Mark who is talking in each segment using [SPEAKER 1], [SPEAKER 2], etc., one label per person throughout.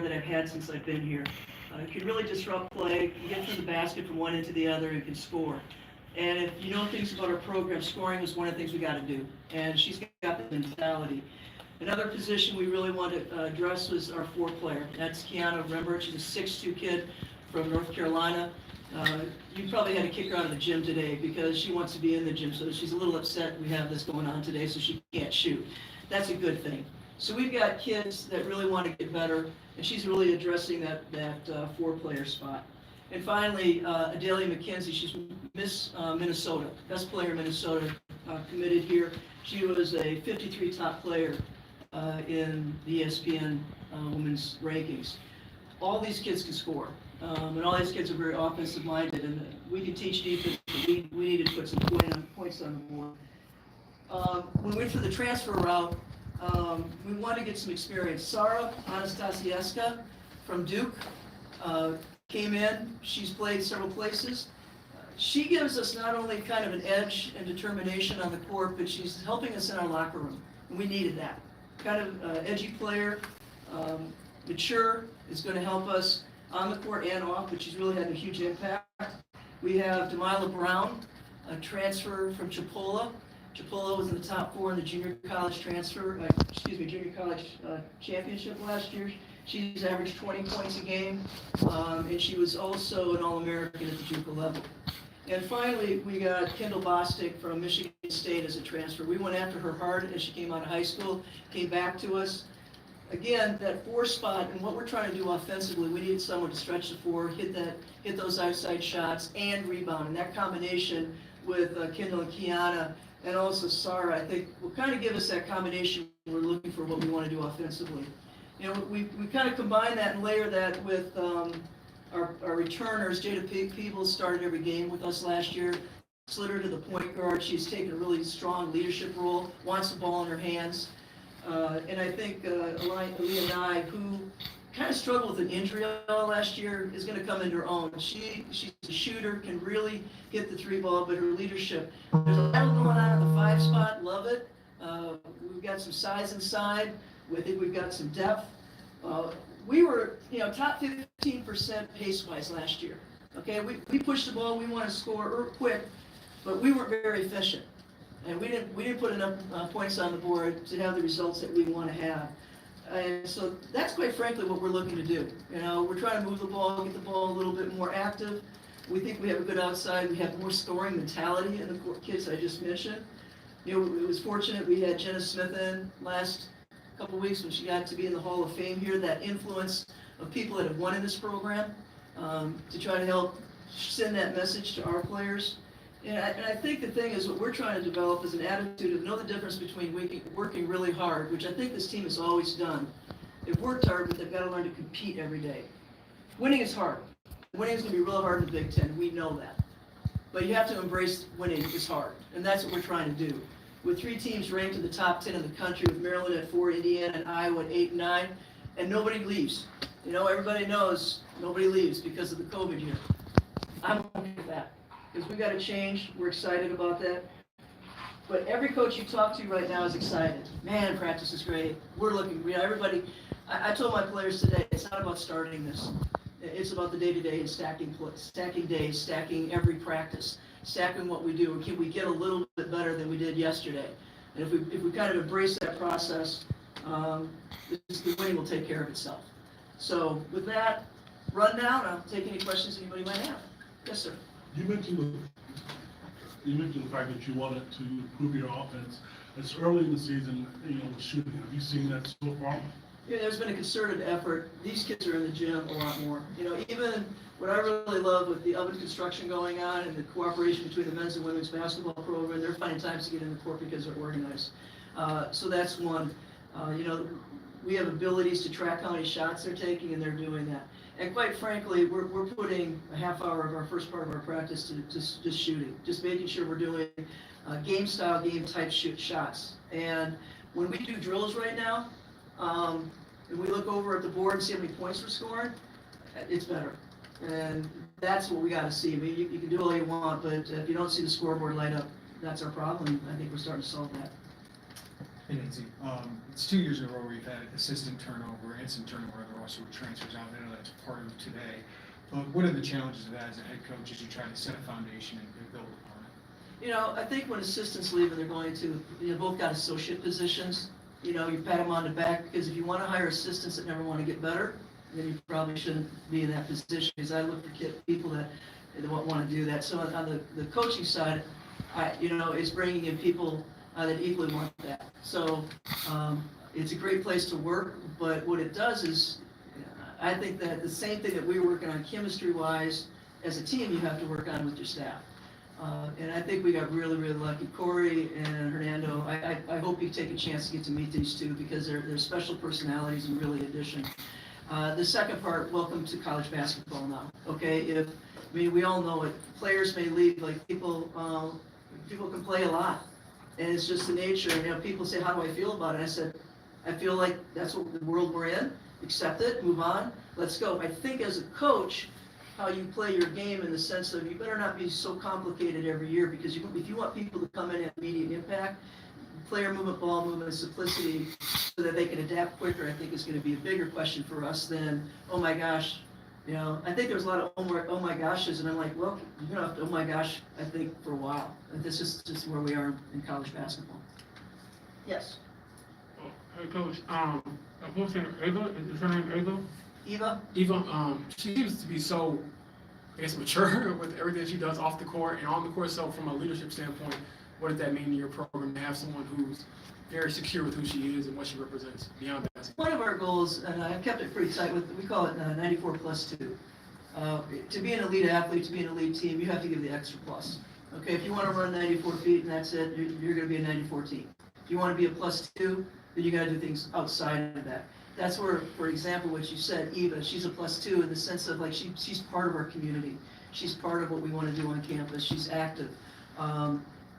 [SPEAKER 1] that I've had since I've been here. Can really disrupt play, can get through the basket from one end to the other, and can score. And if you know things about our program, scoring is one of the things we got to do. And she's got the mentality. Another position we really want to address was our 4-player. That's Kiana Rembert. She's a 6'2" kid from North Carolina. You probably had to kick her out of the gym today because she wants to be in the gym. So she's a little upset we have this going on today, so she can't shoot. That's a good thing. So we've got kids that really want to get better, and she's really addressing that 4-player spot. And finally, Adalia McKenzie, she's Miss Minnesota, best player in Minnesota, committed here. She was a 53 top player in the ESPN women's rankings. All these kids can score, and all these kids are very offensive minded, and we can teach defense, but we need to put some points on the board. When we went for the transfer route, we wanted to get some experience. Sarah Anastasieska from Duke came in. She's played several places. She gives us not only kind of an edge and determination on the court, but she's helping us in our locker room. And we needed that. Kind of edgy player, mature, is going to help us on the court and off, but she's really had a huge impact. We have Delilah Brown, a transfer from Chipola. Chipola was in the top 4 in the junior college junior college championship last year. She's averaged 20 points a game, and she was also an All-American at the JUCO level. And finally, we got Kendall Bostic from Michigan State as a transfer. We went after her hard as she came out of high school, came back to us. Again, that 4 spot, and what we're trying to do offensively, we needed someone to stretch the 4, hit those outside shots, and rebound. And that combination with Kendall and Kiana, and also Sarah, I think will kind of give us that combination we're looking for what we want to do offensively. You know, we kind of combine that and layer that with our returners. Jada Peebles started every game with us last year. Slid her to the point guard. She's taken a really strong leadership role, wants the ball in her hands. And I think Aaliyah Nye, who kind of struggled with an injury last year, is going to come into her own. She's a shooter, can really hit the 3 ball, but her leadership. There's a battle going on at the 5 spot. Love it. We've got some size inside. I think we've got some depth. We were, top 15% pace-wise last year. Okay, we pushed the ball. We want to score quick, but we weren't very efficient, and we didn't put enough points on the board to have the results that we want to have. And so that's quite frankly what we're looking to do. We're trying to move the ball, get the ball a little bit more active. We think we have a good outside. We have more scoring mentality in the kids I just mentioned. It was fortunate we had Jenna Smith in last couple of weeks when she got to be in the Hall of Fame here. That influence of people that have won in this program to try to help send that message to our players. And I think the thing is what we're trying to develop is an attitude of know the difference between working really hard, which I think this team has always done. They've worked hard, but they've got to learn to compete every day. Winning is hard. Winning is going to be real hard in the Big Ten. We know that. But you have to embrace winning is hard, and that's what we're trying to do. With 3 teams ranked in the top 10 in the country, with Maryland at 4, Indiana and Iowa at 8 and 9, and nobody leaves. Everybody knows nobody leaves because of the COVID year. I'm okay with that because we got to change. We're excited about that. But every coach you talk to right now is excited. Man, practice is great. We're looking. Everybody. I told my players today, it's not about starting this. It's about the day-to-day and stacking days, stacking every practice, stacking what we do. And can we get a little bit better than we did yesterday? And if we kind of embrace that process, the winning will take care of itself. So with that rundown, I'll take any questions anybody might have. Yes, sir.
[SPEAKER 2] You mentioned the fact that you wanted to improve your offense. It's early in the season, with shooting. Have you seen that so far?
[SPEAKER 1] Yeah, there's been a concerted effort. These kids are in the gym a lot more. Even what I really love with the oven construction going on and the cooperation between the men's and women's basketball program, they're finding times to get in the court because they're organized. So that's one. We have abilities to track how many shots they're taking, and they're doing that. And quite frankly, we're putting a half hour of our first part of our practice to just shooting, just making sure we're doing game-style, game-type shots. And when we do drills right now, and we look over at the board and see how many points we're scoring, it's better. And that's what we got to see. I mean, you can do all you want, but if you don't see the scoreboard light up, that's our problem. I think we're starting to solve that.
[SPEAKER 3] Hey Nancy, it's 2 years in a row where you've had assistant turnover and some turnover on the roster with transfers out. I know that's part of today. But what are the challenges of that as a head coach as you try to set a foundation and build upon it?
[SPEAKER 1] You know, I think when assistants leave and they're going to, both got associate positions, you pat them on the back, because if you want to hire assistants that never want to get better, then you probably shouldn't be in that position, because I look for people that want to do that. So on the coaching side, it's bringing in people that equally want that. So it's a great place to work, but what it does is, I think that the same thing that we were working on chemistry-wise, as a team, you have to work on with your staff. And I think we got really, really lucky. Corey and Hernando, I hope you take a chance to get to meet these two, because they're special personalities and really addition. The second part, welcome to college basketball now, okay? We all know it. Players may leave, like people can play a lot, and it's just the nature. People say, how do I feel about it? I said, I feel like that's what the world we're in. Accept it, move on, let's go. I think as a coach, how you play your game in the sense of you better not be so complicated every year, because if you want people to come in and have immediate impact, player movement, ball movement, simplicity, so that they can adapt quicker, I think is going to be a bigger question for us than, oh my gosh, I think there's a lot of oh my goshes, and I'm like, well, you're going to have to oh my gosh, I think, for a while. And this is just where we are in college basketball. Yes.
[SPEAKER 4] Hey Coach, what's her name? Ava? Is her name Ava?
[SPEAKER 1] Eva?
[SPEAKER 4] Eva, she seems to be so, I guess, mature with everything she does off the court and on the court. So from a leadership standpoint, what does that mean to your program to have someone who's very secure with who she is and what she represents beyond basketball?
[SPEAKER 1] One of our goals, and I've kept it pretty tight, we call it 94+2. To be an elite athlete, to be an elite team, you have to give the extra plus. Okay, if you want to run 94 feet and that's it, you're going to be a 94 team. If you want to be a +2, then you got to do things outside of that. That's where, for example, what you said, Eva, she's a +2 in the sense of like she's part of our community. She's part of what we want to do on campus. She's active.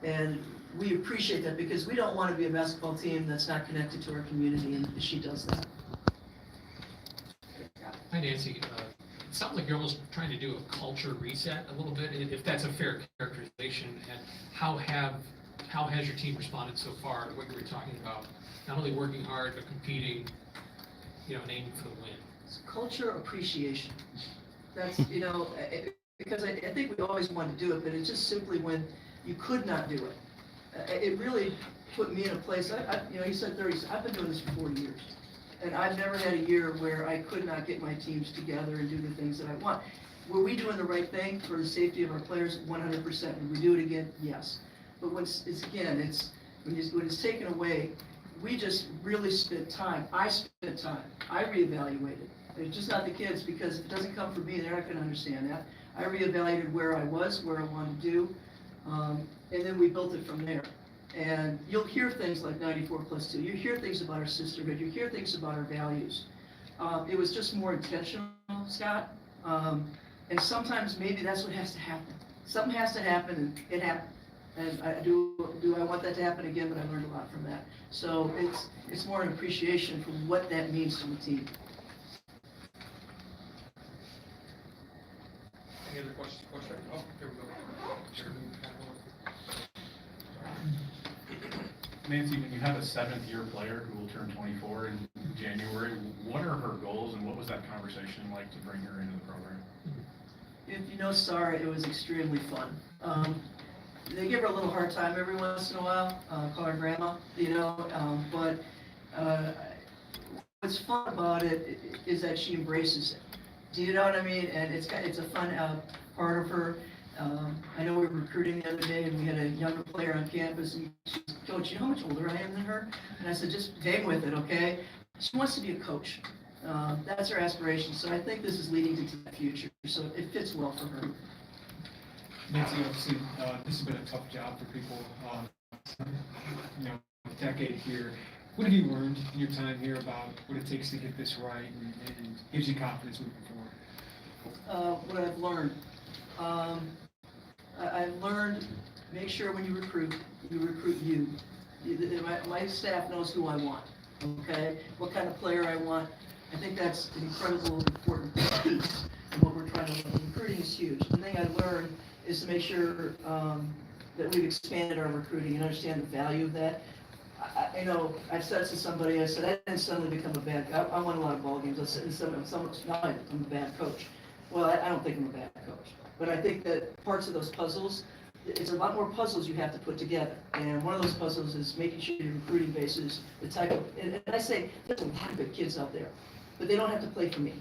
[SPEAKER 1] And we appreciate that, because we don't want to be a basketball team that's not connected to our community, and she does that.
[SPEAKER 5] Hi Nancy, it sounds like you're almost trying to do a culture reset a little bit, if that's a fair characterization. And how has your team responded so far to what you were talking about? Not only working hard, but competing, and aiming for the win.
[SPEAKER 1] It's culture appreciation. That's, because I think we always wanted to do it, but it's just simply when you could not do it. It really put me in a place, you said 30, I've been doing this for 40 years. And I've never had a year where I could not get my teams together and do the things that I want. Were we doing the right thing for the safety of our players? 100%. Would we do it again? Yes. But when it's taken away, we just really spent time. I spent time. I reevaluated. It's just not the kids, because if it doesn't come from me, they're not going to understand that. I reevaluated where I was, where I wanted to do, and then we built it from there. And you'll hear things like 94+2. You hear things about our sisterhood. You hear things about our values. It was just more intentional, Scott. And sometimes maybe that's what has to happen. Something has to happen, and it happened. And I want that to happen again, but I learned a lot from that. So it's more an appreciation for what that means to the team.
[SPEAKER 5] Any other questions? Oh, there we go.
[SPEAKER 6] Nancy, when you have a 7th-year player who will turn 24 in January, what are her goals, and what was that conversation like to bring her into the program?
[SPEAKER 1] If you know Sarah, it was extremely fun. They give her a little hard time every once in a while, call her grandma, but what's fun about it is that she embraces it. Do you know what I mean? And it's a fun part of her. I know we were recruiting the other day, and we had a younger player on campus, and she said, Coach, you know how much older I am than her? And I said, just hang with it, okay? She wants to be a coach. That's her aspiration. So I think this is leading into the future. So it fits well for her.
[SPEAKER 3] Nancy, obviously, this has been a tough job for people. A decade here. What have you learned in your time here about what it takes to get this right, and gives you confidence moving forward?
[SPEAKER 1] What I've learned. I've learned, make sure when you recruit you. My staff knows who I want, okay? What kind of player I want. I think that's an incredible, important piece of what we're trying to learn. Recruiting is huge. The thing I learned is to make sure that we've expanded our recruiting and understand the value of that. you know, I've said to somebody, I said, I didn't suddenly become a bad, I won a lot of ball games, I said, now I'm a bad coach. Well, I don't think I'm a bad coach, but I think that parts of those puzzles, it's a lot more puzzles you have to put together. And one of those puzzles is making sure your recruiting base is the type of, and I say, there's a lot of good kids out there, but they don't have to play for me.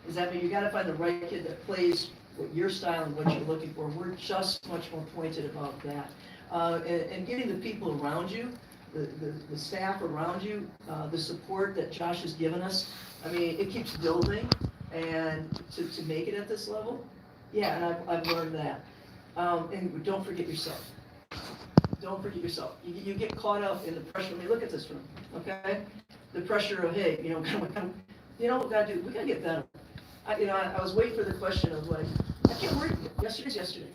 [SPEAKER 1] Does that mean you gotta find the right kid that plays what your style and what you're looking for? We're just much more pointed about that. And getting the people around you, the staff around you, the support that Josh has given us, I mean, it keeps building, and to make it at this level, yeah, and I've learned that. And don't forget yourself. Don't forget yourself. You get caught up in the pressure. I mean, look at this room, okay? The pressure of, hey, you know what we gotta do? We gotta get better. I was waiting for the question of like, I can't worry. Yesterday's yesterday.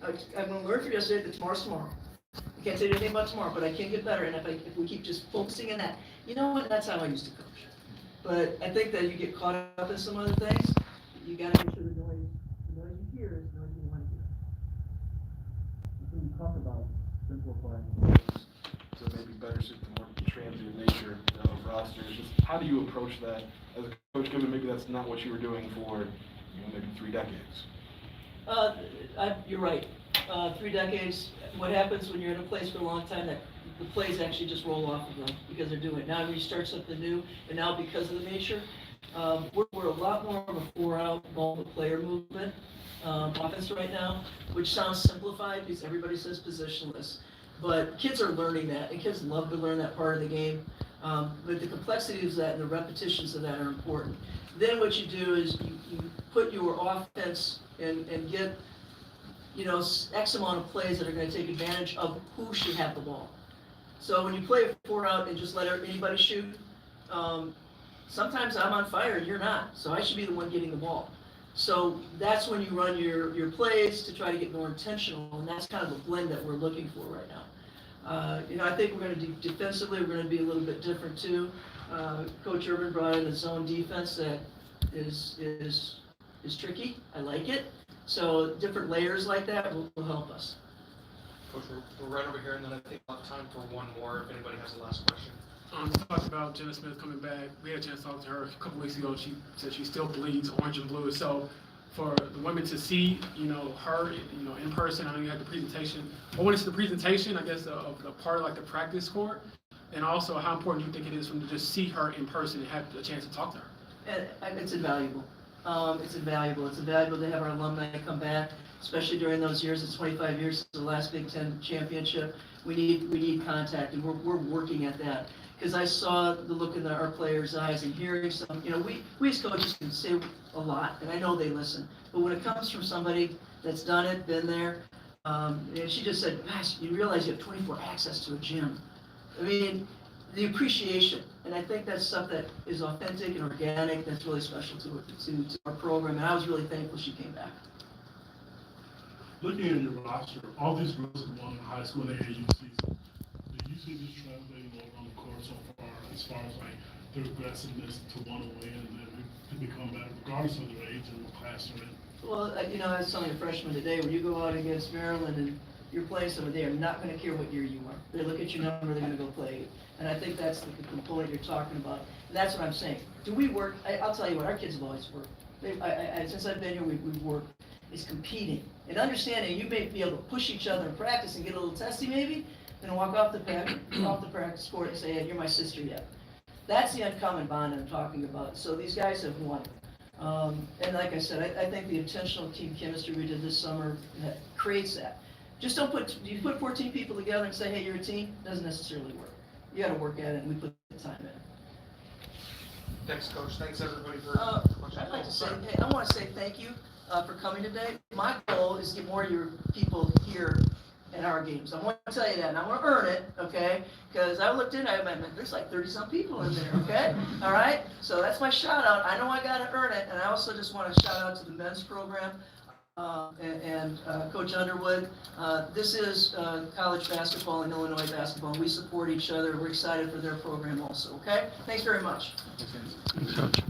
[SPEAKER 1] I'm gonna learn from yesterday, but tomorrow's tomorrow. I can't say anything about tomorrow, but I can get better. And if we keep just focusing on that, you know what? That's how I used to coach. But I think that you get caught up in some other things. You gotta make sure the noise you hear is the noise you want to hear.
[SPEAKER 7] When you talk about simplifying things to maybe better suit the more transient nature of rosters, just how do you approach that as a coach, given maybe that's not what you were doing for, maybe 3 decades?
[SPEAKER 1] You're right. 3 decades. What happens when you're in a place for a long time, that the plays actually just roll off of them because they're doing it. Now you start something new, and now because of the nature, we're a lot more of a 4-out multiple player movement offense right now, which sounds simplified because everybody says positionless. But kids are learning that, and kids love to learn that part of the game. But the complexities of that and the repetitions of that are important. Then what you do is you put your offense and get, X amount of plays that are going to take advantage of who should have the ball. So when you play a 4-out and just let anybody shoot, sometimes I'm on fire and you're not. So I should be the one getting the ball. So that's when you run your plays to try to get more intentional, and that's kind of the blend that we're looking for right now. I think we're going to do defensively. We're going to be a little bit different too. Coach Urban brought in a zone defense that is tricky. I like it. So different layers like that will help us.
[SPEAKER 8] Coach, we're right over here, and then I think we'll have time for one more if anybody has a last question.
[SPEAKER 4] We talked about Jenna Smith coming back. We had a chance to talk to her a couple weeks ago. She said she still bleeds orange and blue. So for the women to see, her, in person, I know you had the presentation. I want to see the presentation, I guess, of the part of like the practice court, and also how important you think it is for them to just see her in person and have a chance to talk to her.
[SPEAKER 1] And it's invaluable. It's invaluable. It's invaluable to have our alumni come back, especially during those years. It's 25 years since the last Big Ten championship. We need contact, and we're working at that. Because I saw the look in our players' eyes and hearing some, we as coaches can say a lot, and I know they listen. But when it comes from somebody that's done it, been there, and she just said, gosh, you realize you have 24 access to a gym. I mean, the appreciation, and I think that's stuff that is authentic and organic, that's really special to our program, and I was really thankful she came back.
[SPEAKER 2] Looking at your roster, all these girls have won high school and AAU season. Do you see this translating over on the court so far, as far as like their aggressiveness to want to win and to become better, regardless of their age and what class they're in?
[SPEAKER 1] Well, I was telling a freshman today, when you go out against Maryland and you're playing someone, they are not going to care what year you are. They look at your number, they're going to go play you. And I think that's the component you're talking about. And that's what I'm saying. Do we work? I'll tell you what, our kids have always worked. Since I've been here, we've worked. It's competing. And understanding you may be able to push each other in practice and get a little testy maybe, then walk off the practice court and say, hey, you're my sister yet. That's the uncommon bond I'm talking about. So these guys have won. And like I said, I think the intentional team chemistry we did this summer creates that. Just you put 14 people together and say, hey, you're a team, doesn't necessarily work. You got to work at it, and we put the time in.
[SPEAKER 8] Thanks, Coach. Thanks, everybody, for
[SPEAKER 1] I'd like to say, hey, I want to say thank you for coming today. My goal is to get more of your people here at our games. I want to tell you that, and I want to earn it, okay? Because I looked in, there's like 30-some people in there, okay? All right? So that's my shout-out. I know I got to earn it, and I also just want to shout-out to the men's program and Coach Underwood. This is college basketball and Illinois basketball, and we support each other. We're excited for their program also, okay? Thanks very much.
[SPEAKER 3] Thanks, Coach.